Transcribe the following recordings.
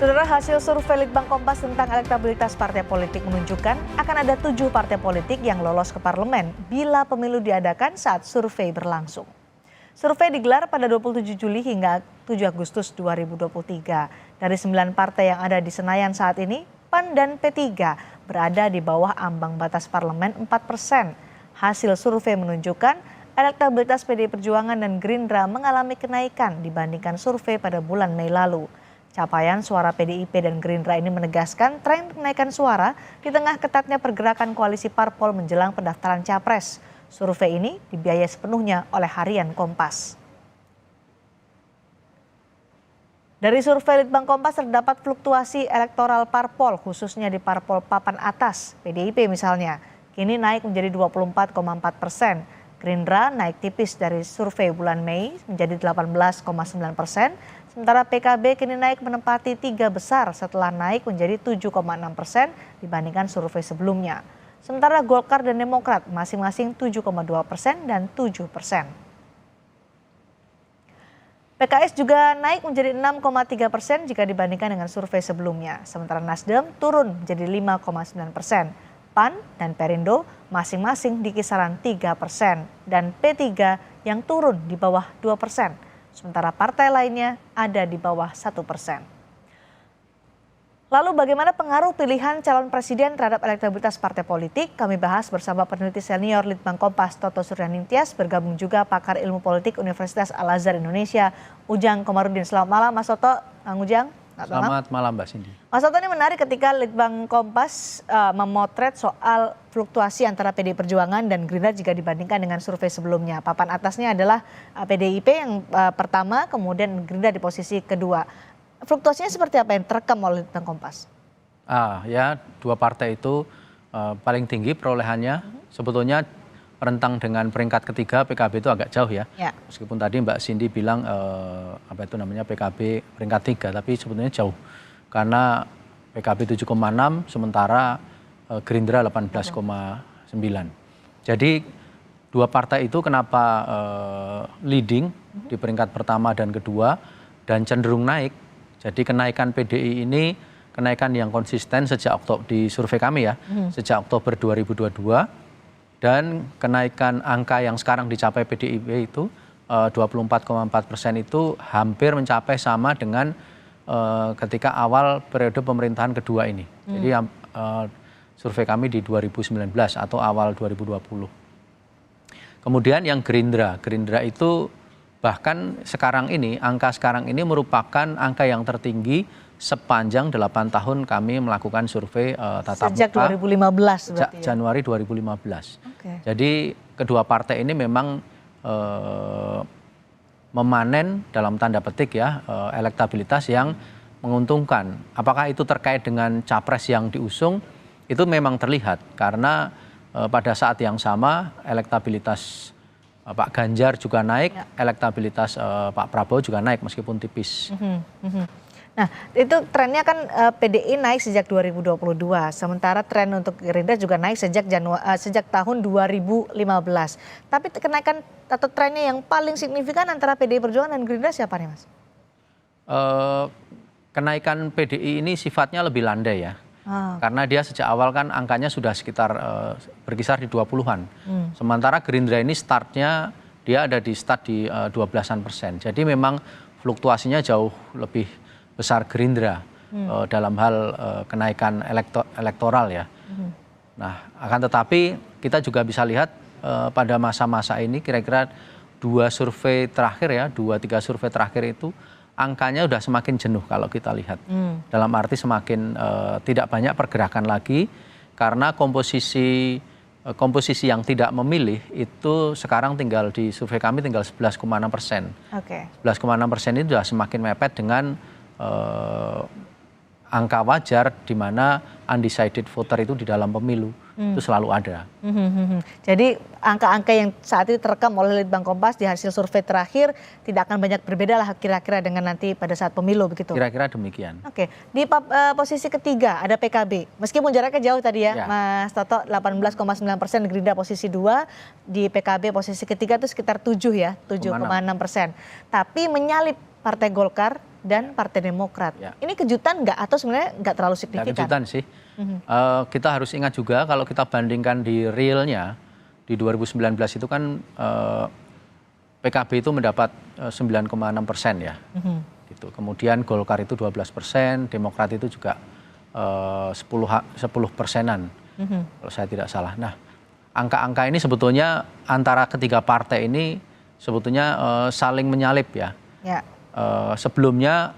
Saudara, hasil survei Litbang Kompas tentang elektabilitas partai politik menunjukkan akan ada 7 partai politik yang lolos ke parlemen bila pemilu diadakan saat survei berlangsung. Survei digelar pada 27 Juli hingga 7 Agustus 2023. Dari 9 partai yang ada di Senayan saat ini, PAN dan P3 berada di bawah ambang batas parlemen 4%. Hasil survei menunjukkan elektabilitas PDI Perjuangan dan Gerindra mengalami kenaikan dibandingkan survei pada bulan Mei lalu. Capaian suara PDIP dan Gerindra ini menegaskan tren kenaikan suara di tengah ketatnya pergerakan koalisi parpol menjelang pendaftaran capres. Survei ini dibiayai sepenuhnya oleh Harian Kompas. Dari survei Litbang Kompas terdapat fluktuasi elektoral parpol, khususnya di parpol papan atas, PDIP misalnya, kini naik menjadi 24,4%. Gerindra naik tipis dari survei bulan Mei menjadi 18,9%, sementara PKB kini naik menempati 3 besar setelah naik menjadi 7,6% dibandingkan survei sebelumnya. Sementara Golkar dan Demokrat masing-masing 7,2% dan 7%. PKS juga naik menjadi 6,3% jika dibandingkan dengan survei sebelumnya, sementara Nasdem turun menjadi 5,9%. PAN dan Perindo masing-masing di kisaran 3% dan P3 yang turun di bawah 2%. Sementara partai lainnya ada di bawah 1%. Lalu bagaimana pengaruh pilihan calon presiden terhadap elektabilitas partai politik? Kami bahas bersama peneliti senior Litbang Kompas Toto Suryaningtyas, bergabung juga pakar ilmu politik Universitas Al-Azhar Indonesia, Ujang Komarudin. Selamat malam Mas Toto, Kang Ujang. Selamat malam Mbak Cindy. Mas Toto, ini menarik ketika Litbang Kompas memotret soal fluktuasi antara PDI Perjuangan dan Gerindra jika dibandingkan dengan survei sebelumnya. Papan atasnya adalah PDIP yang pertama, kemudian Gerindra di posisi kedua. Fluktuasinya seperti apa yang terekam oleh Litbang Kompas? Ya, dua partai itu paling tinggi perolehannya. Sebetulnya rentang dengan peringkat ketiga PKB itu agak jauh ya. Meskipun tadi Mbak Cindy bilang PKB peringkat 3, tapi sebetulnya jauh. Karena PKB 7,6 sementara Gerindra 18,9. Jadi dua partai itu kenapa leading di peringkat pertama dan kedua dan cenderung naik. Jadi kenaikan PDI ini kenaikan yang konsisten sejak di survei kami ya, sejak Oktober 2022. Dan kenaikan angka yang sekarang dicapai PDIP itu 24,4% itu hampir mencapai sama dengan ketika awal periode pemerintahan kedua ini. Jadi survei kami di 2019 atau awal 2020. Kemudian yang Gerindra itu bahkan angka sekarang ini merupakan angka yang tertinggi sepanjang 8 tahun kami melakukan survei tatap muka. Sejak 2015 berarti ya? Januari 2015. Jadi kedua partai ini memang memanen dalam tanda petik ya elektabilitas yang menguntungkan. Apakah itu terkait dengan capres yang diusung? Itu memang terlihat karena pada saat yang sama elektabilitas Pak Ganjar juga naik, elektabilitas Pak Prabowo juga naik meskipun tipis. Nah, itu trennya kan PDI naik sejak 2022, sementara tren untuk Gerindra juga naik sejak tahun 2015. Tapi kenaikan atau trennya yang paling signifikan antara PDI Perjuangan dan Gerindra siapa nih, Mas? Kenaikan PDI ini sifatnya lebih landai ya. Karena dia sejak awal kan angkanya sudah sekitar berkisar di 20-an. Sementara Gerindra ini dia ada di start di 12%. Jadi memang fluktuasinya jauh lebih besar Gerindra dalam hal kenaikan elektoral ya. Nah, akan tetapi kita juga bisa lihat pada masa-masa ini kira-kira 2-3 survei terakhir itu angkanya udah semakin jenuh kalau kita lihat. Dalam arti semakin tidak banyak pergerakan lagi karena komposisi yang tidak memilih itu sekarang di survei kami tinggal 11,6%. 11,6% itu sudah semakin mepet dengan angka wajar di mana undecided voter itu di dalam pemilu itu selalu ada. Jadi angka-angka yang saat ini terekam oleh Litbang Kompas di hasil survei terakhir tidak akan banyak berbeda lah kira-kira dengan nanti pada saat pemilu begitu? Kira-kira demikian. Oke, di posisi ketiga ada PKB. Meskipun jaraknya jauh tadi ya, Mas Toto, 18,9%, Gerindra posisi 2, di PKB posisi ketiga itu sekitar 7 ya, 7,6%. Tapi menyalip Partai Golkar dan Partai Demokrat. Ya. Ini kejutan nggak atau sebenarnya nggak terlalu Nggak signifikan? kejutan sih. Kita harus ingat juga kalau kita bandingkan di realnya di 2019 itu kan PKB itu mendapat 9,6% ya. Gitu. Kemudian Golkar itu 12%, Demokrat itu juga 10%-an kalau saya tidak salah. Nah, angka-angka ini sebetulnya antara ketiga partai ini sebetulnya saling menyalip ya. Ya. Sebelumnya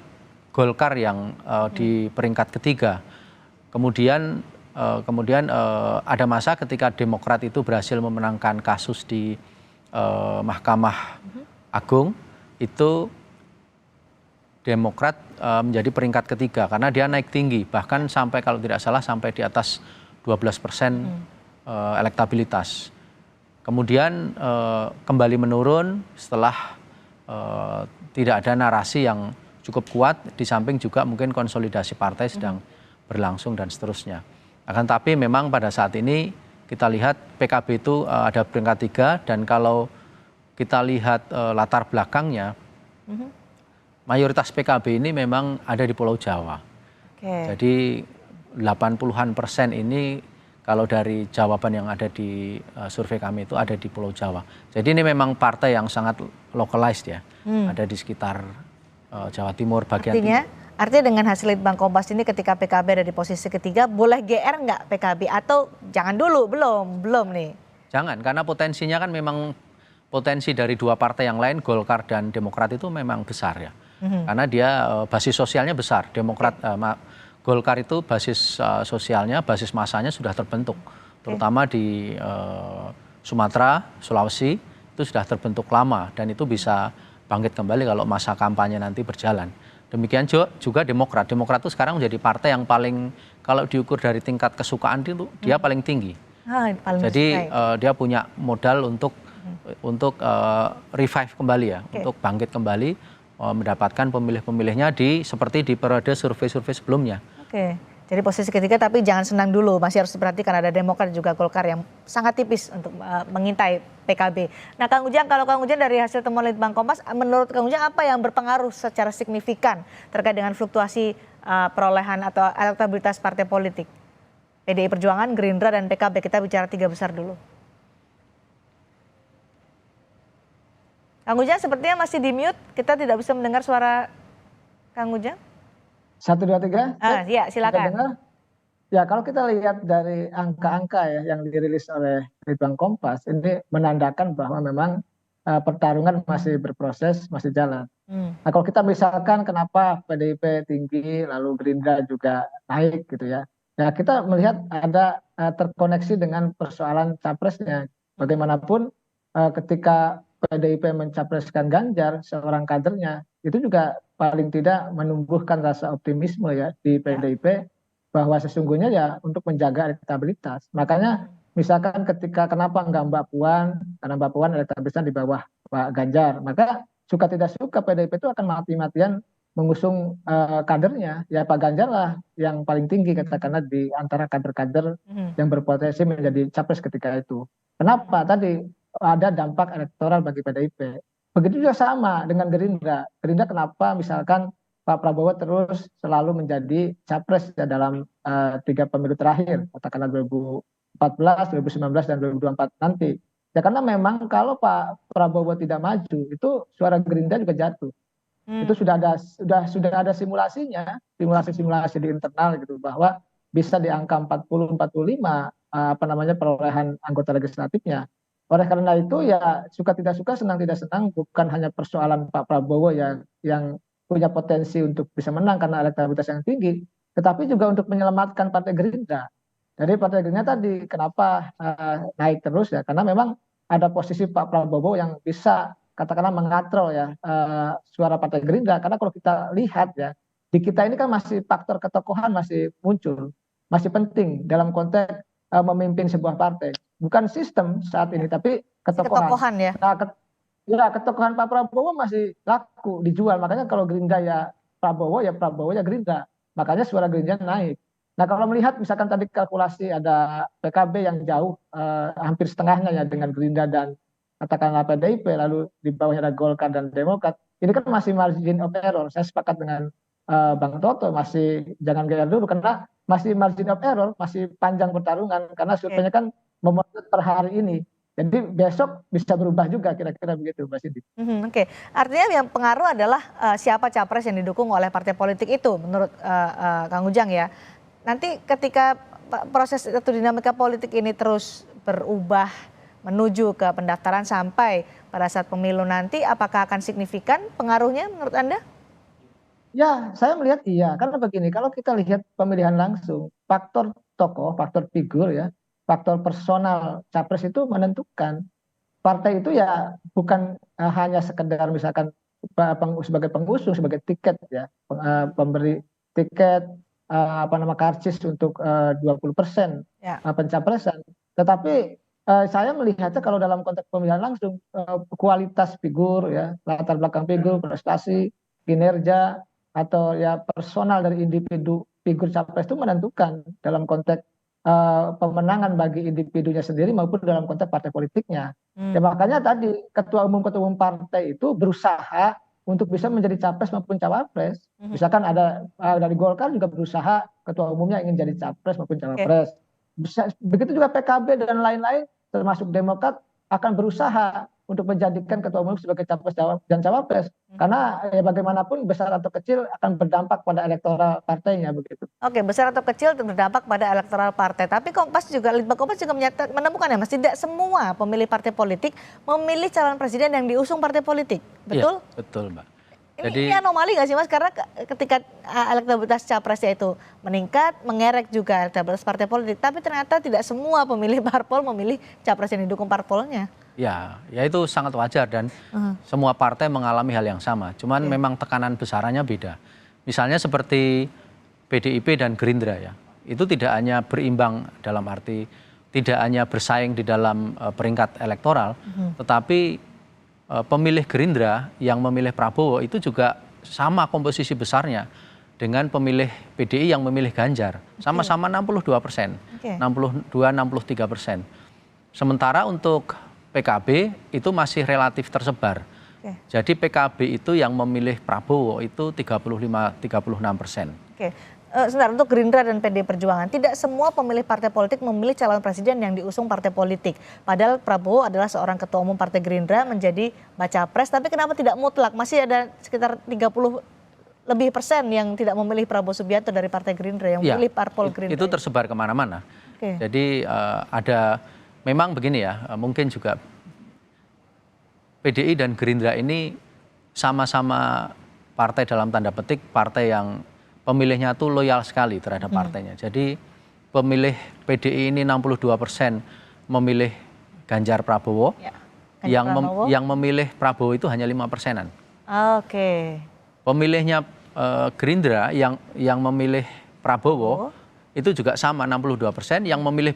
Golkar yang di peringkat ketiga, kemudian ada masa ketika Demokrat itu berhasil memenangkan kasus di Mahkamah Agung, itu Demokrat menjadi peringkat ketiga karena dia naik tinggi, bahkan sampai kalau tidak salah sampai di atas 12% elektabilitas. Kemudian kembali menurun setelah tidak ada narasi yang cukup kuat, di samping juga mungkin konsolidasi partai sedang berlangsung dan seterusnya. Akan tapi memang pada saat ini kita lihat PKB itu ada peringkat 3 dan kalau kita lihat latar belakangnya, mayoritas PKB ini memang ada di Pulau Jawa. Jadi 80-an% ini kalau dari jawaban yang ada di survei kami itu ada di Pulau Jawa. Jadi ini memang partai yang sangat localized ya, ada di sekitar Jawa Timur bagian timur. Artinya dengan hasil Litbang Kompas ini ketika PKB ada di posisi ketiga, boleh GR nggak PKB atau jangan dulu, belum nih? Jangan, karena potensinya kan memang potensi dari dua partai yang lain, Golkar dan Demokrat itu memang besar ya. Karena dia basis sosialnya besar, Golkar itu basis sosialnya, basis masanya sudah terbentuk, terutama di Sumatera, Sulawesi itu sudah terbentuk lama dan itu bisa bangkit kembali kalau masa kampanye nanti berjalan. Demikian juga Demokrat. Demokrat itu sekarang menjadi partai yang paling kalau diukur dari tingkat kesukaan itu dia paling tinggi. Jadi dia punya modal untuk revive kembali ya, untuk bangkit kembali, mendapatkan pemilih-pemilihnya seperti di periode survei-survei sebelumnya. Jadi posisi ketiga tapi jangan senang dulu, masih harus diperhatikan ada Demokrat dan juga Golkar yang sangat tipis untuk mengintai PKB. Nah Kang Ujang, kalau Kang Ujang dari hasil temuan Litbang Kompas, menurut Kang Ujang apa yang berpengaruh secara signifikan terkait dengan fluktuasi perolehan atau elektabilitas partai politik? PDI Perjuangan, Gerindra dan PKB, kita bicara tiga besar dulu. Kang Ujang sepertinya masih di mute, kita tidak bisa mendengar suara Kang Ujang. 1, 2, 3. Ya silakan. Ya kalau kita lihat dari angka-angka ya yang dirilis oleh Litbang Kompas, ini menandakan bahwa memang pertarungan masih berproses, masih jalan. Nah kalau kita misalkan kenapa PDIP tinggi, lalu Gerindra juga naik gitu ya. Ya kita melihat ada terkoneksi dengan persoalan capresnya. Bagaimanapun ketika PDIP mencapreskan Ganjar, seorang kadernya, itu juga paling tidak menumbuhkan rasa optimisme ya di PDIP bahwa sesungguhnya ya untuk menjaga elektabilitas. Makanya misalkan ketika kenapa enggak Mbak Puan, karena Mbak Puan elektabilitasnya di bawah Pak Ganjar, maka suka tidak suka PDIP itu akan mati-matian mengusung kadernya, ya Pak Ganjar lah yang paling tinggi katakanlah di antara kader-kader yang berpotensi menjadi capres ketika itu. Kenapa? Tadi ada dampak elektoral bagi PDIP. Begitu juga sama dengan Gerindra. Gerindra kenapa misalkan Pak Prabowo terus selalu menjadi capres ya dalam 3 pemilu terakhir, katakanlah 2014, 2019 dan 2024 nanti. Ya karena memang kalau Pak Prabowo tidak maju, itu suara Gerindra juga jatuh. Itu sudah ada simulasinya, simulasi di internal gitu bahwa bisa di angka 40 45 perolehan anggota legislatifnya. Oleh karena itu ya suka tidak suka, senang tidak senang, bukan hanya persoalan Pak Prabowo yang punya potensi untuk bisa menang karena elektabilitas yang tinggi, tetapi juga untuk menyelamatkan Partai Gerindra. Jadi Partai Gerindra tadi kenapa naik terus ya, karena memang ada posisi Pak Prabowo yang bisa katakanlah mengatrol ya suara Partai Gerindra. Karena kalau kita lihat ya, di kita ini kan masih faktor ketokohan masih muncul, masih penting dalam konteks memimpin sebuah partai. Bukan sistem saat ini, tapi ketokohan. Ya. Nah, ketokohan Pak Prabowo masih laku dijual. Makanya kalau Gerindra ya Prabowo ya Gerindra. Makanya suara Gerindra naik. Nah kalau melihat misalkan tadi kalkulasi ada PKB yang jauh hampir setengahnya ya dengan Gerindra dan katakanlah PDIP, lalu di bawahnya ada Golkar dan Demokrat. ini kan masih margin of error. Saya sepakat dengan Bang Toto, masih jangan geer dulu karena masih margin of error, masih panjang pertarungan karena surveinya kan memotret per hari ini. Jadi besok bisa berubah juga kira-kira begitu, Mbak Cindy. Oke, artinya yang pengaruh adalah siapa capres yang didukung oleh partai politik itu, menurut Kang Ujang ya. Nanti ketika proses atau dinamika politik ini terus berubah menuju ke pendaftaran sampai pada saat pemilu nanti, apakah akan signifikan pengaruhnya menurut Anda? Ya, saya melihat iya. Karena begini, kalau kita lihat pemilihan langsung, faktor tokoh, faktor figur ya, faktor personal capres itu menentukan. Partai itu ya bukan hanya sekedar misalkan sebagai pengusung, sebagai tiket ya, pemberi tiket karcis untuk 20% pencapresan. Tetapi saya melihatnya kalau dalam konteks pemilihan langsung, kualitas figur ya, latar belakang figur, prestasi, kinerja atau ya personal dari individu figur capres itu menentukan dalam konteks pemenangan bagi individunya sendiri maupun dalam konteks partai politiknya. Ya makanya tadi ketua umum partai itu berusaha untuk bisa menjadi capres maupun cawapres. Misalkan ada dari Golkar juga berusaha ketua umumnya ingin jadi capres maupun cawapres. Begitu juga PKB dan lain-lain termasuk Demokrat akan berusaha untuk menjadikan ketua umum sebagai capres dan cawapres. Karena ya bagaimanapun besar atau kecil akan berdampak pada elektoral partainya begitu. Oke, besar atau kecil berdampak pada elektoral partai. Tapi Litbang Kompas juga menemukan ya Mas, tidak semua pemilih partai politik memilih calon presiden yang diusung partai politik. Betul? Iya, betul Mbak. Ini anomali nggak sih Mas? Karena ketika elektabilitas capresnya itu meningkat, mengerek juga elektabilitas partai politik. Tapi ternyata tidak semua pemilih parpol memilih capres yang didukung parpolnya. Ya itu sangat wajar dan semua partai mengalami hal yang sama. Cuman memang tekanan besarannya beda. Misalnya seperti PDIP dan Gerindra ya. Itu tidak hanya berimbang dalam arti tidak hanya bersaing di dalam peringkat elektoral, tetapi pemilih Gerindra yang memilih Prabowo itu juga sama komposisi besarnya dengan pemilih PDI yang memilih Ganjar. Sama-sama 62%, 62-63%. Sementara untuk PKB itu masih relatif tersebar. Jadi PKB itu yang memilih Prabowo itu 35-36%. Sebentar, untuk Gerindra dan PD Perjuangan, tidak semua pemilih partai politik memilih calon presiden yang diusung partai politik. Padahal Prabowo adalah seorang ketua umum partai Gerindra menjadi baca pres, tapi kenapa tidak mutlak? Masih ada sekitar 30 lebih persen yang tidak memilih Prabowo Subianto dari partai Gerindra, yang memilih parpol Gerindra. Itu tersebar kemana-mana. Jadi ada, memang begini ya, mungkin juga PDI dan Gerindra ini sama-sama partai dalam tanda petik, partai yang pemilihnya tuh loyal sekali terhadap partainya. Jadi pemilih PDI ini 62% memilih Ganjar Prabowo, yang memilih Prabowo itu hanya 5%-an. Pemilihnya Gerindra yang memilih Prabowo itu juga sama 62%, yang memilih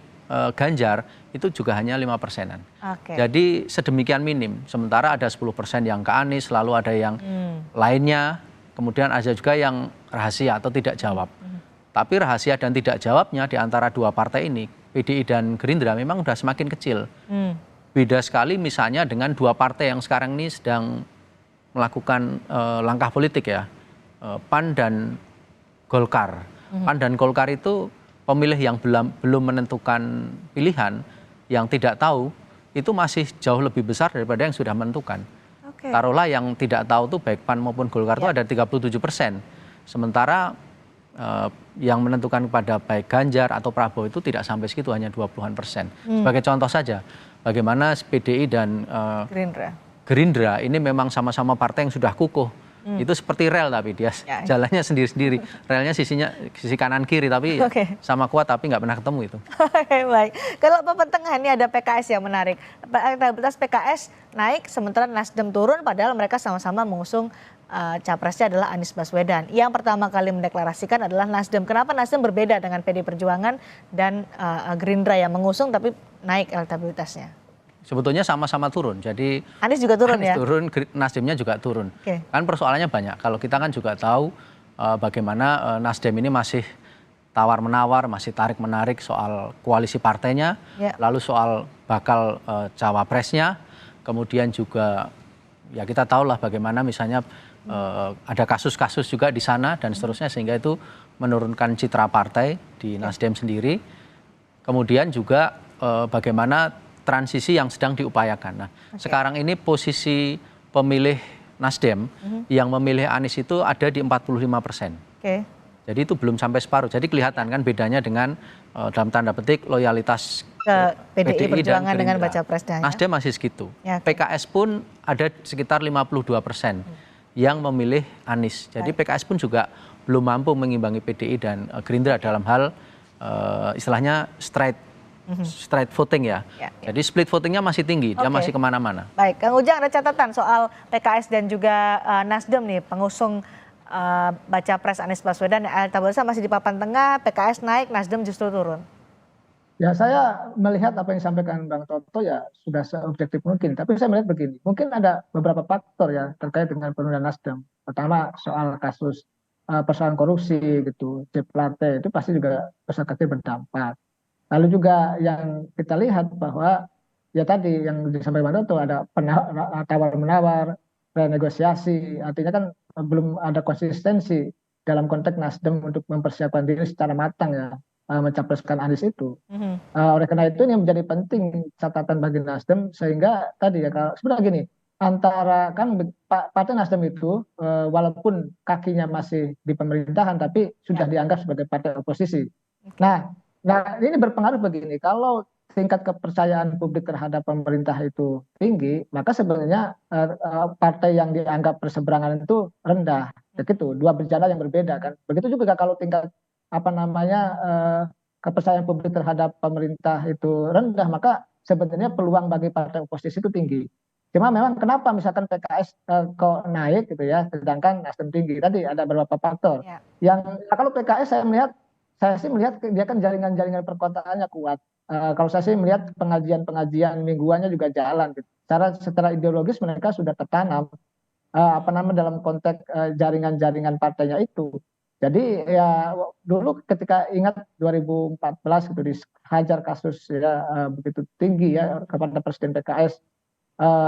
Ganjar itu juga hanya 5%-an. Jadi sedemikian minim. Sementara ada 10% yang ke Anies, lalu ada yang lainnya, kemudian ada juga yang rahasia atau tidak jawab. Tapi rahasia dan tidak jawabnya di antara dua partai ini, PDI dan Gerindra, memang sudah semakin kecil. Beda sekali misalnya dengan dua partai yang sekarang ini sedang melakukan langkah politik ya, PAN dan Golkar. PAN dan Golkar itu pemilih yang belum menentukan pilihan, yang tidak tahu, itu masih jauh lebih besar daripada yang sudah menentukan. Taruhlah yang tidak tahu tuh baik PAN maupun Golkar itu ada 37%. Sementara yang menentukan kepada baik Ganjar atau Prabowo itu tidak sampai segitu, hanya 20-an%. Sebagai contoh saja, bagaimana PDI dan Gerindra ini memang sama-sama partai yang sudah kukuh. Itu seperti rel tapi dia jalannya sendiri-sendiri. Relnya sisi kanan kiri tapi sama kuat tapi nggak pernah ketemu itu. Baik. Kalau papan tengah ini ada PKS yang menarik. Elektabilitas PKS naik sementara Nasdem turun, padahal mereka sama-sama mengusung capresnya adalah Anies Baswedan. Yang pertama kali mendeklarasikan adalah Nasdem. Kenapa Nasdem berbeda dengan PD Perjuangan dan Gerindra yang mengusung tapi naik elektabilitasnya? Sebetulnya sama-sama turun, jadi Anies juga turun ya? Turun, Nasdemnya juga turun. Kan persoalannya banyak, kalau kita kan juga tahu bagaimana Nasdem ini masih tawar-menawar, masih tarik-menarik soal koalisi partainya, lalu soal bakal cawapresnya, kemudian juga ya kita tahulah bagaimana misalnya ada kasus-kasus juga di sana dan seterusnya sehingga itu menurunkan citra partai di Nasdem sendiri. Kemudian juga bagaimana transisi yang sedang diupayakan. Nah, sekarang ini posisi pemilih Nasdem yang memilih Anies itu ada di 45%. Jadi itu belum sampai separuh. Jadi kelihatan kan bedanya dengan dalam tanda petik loyalitas ke PDI Perjuangan dan dengan baca presnya. Nasdem masih segitu. PKS pun ada sekitar 52% yang memilih Anies. Jadi PKS pun juga belum mampu mengimbangi PDI dan Gerindra dalam hal istilahnya straight voting ya. Jadi split votingnya masih tinggi, dia masih kemana-mana. Baik, Kang Ujang ada catatan soal PKS dan juga Nasdem nih, pengusung baca pres Anies Baswedan, elektabilitasnya masih di papan tengah, PKS naik, Nasdem justru turun. Ya saya melihat apa yang disampaikan Bang Toto ya sudah seobjektif mungkin. Tapi saya melihat begini, mungkin ada beberapa faktor ya terkait dengan penundaan Nasdem. Pertama soal kasus persoalan korupsi gitu, J-Plate itu pasti juga besar kecil berdampak. Lalu juga yang kita lihat bahwa ya tadi yang disampaikan Bang Toto ada tawar-menawar, renegosiasi, artinya kan belum ada konsistensi dalam konteks Nasdem untuk mempersiapkan diri secara matang ya mencapreskan Anies itu. Oleh karena itu ini menjadi penting catatan bagi Nasdem sehingga tadi ya kalau sebenarnya gini antara kan partai Nasdem itu walaupun kakinya masih di pemerintahan tapi sudah dianggap sebagai partai oposisi. Nah ini berpengaruh begini kalau tingkat kepercayaan publik terhadap pemerintah itu tinggi, maka sebenarnya partai yang dianggap berseberangan itu rendah. Begitu, dua bencana yang berbeda kan. Begitu juga kalau tingkat kepercayaan publik terhadap pemerintah itu rendah, maka sebenarnya peluang bagi partai oposisi itu tinggi. Cuma memang kenapa misalkan PKS kok naik gitu ya, sedangkan Nasdem tinggi. Tadi ada beberapa faktor. Yang kalau PKS saya sih melihat dia kan jaringan-jaringan perkotaannya kuat. Kalau saya sih melihat pengajian-pengajian mingguannya juga jalan. Gitu. Secara ideologis mereka sudah tertanam dalam konteks jaringan-jaringan partainya itu. Jadi ya dulu ketika ingat 2014 itu dihajar kasus ya begitu tinggi ya kepada Presiden PKS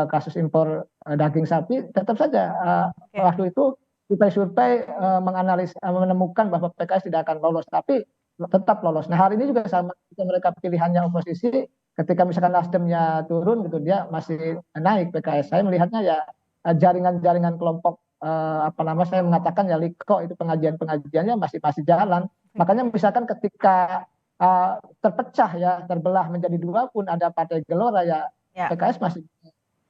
kasus impor daging sapi, tetap saja waktu itu survei menemukan bahwa PKS tidak akan lolos, tapi tetap lolos. Nah hari ini juga sama, mereka pilihannya oposisi, ketika misalkan Nasdemnya turun gitu dia masih naik PKS. Saya melihatnya ya jaringan-jaringan kelompok saya mengatakan ya Liko itu pengajiannya masih jalan. Makanya misalkan ketika terpecah ya terbelah menjadi dua pun ada Partai Gelora ya PKS masih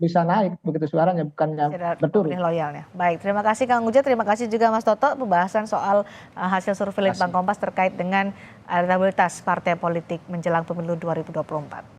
bisa naik begitu suaranya bukannya berturun. Loyalnya. Baik, terima kasih Kang Ujang, terima kasih juga Mas Toto pembahasan soal hasil survei Litbang Kompas terkait dengan elektabilitas partai politik menjelang pemilu 2024.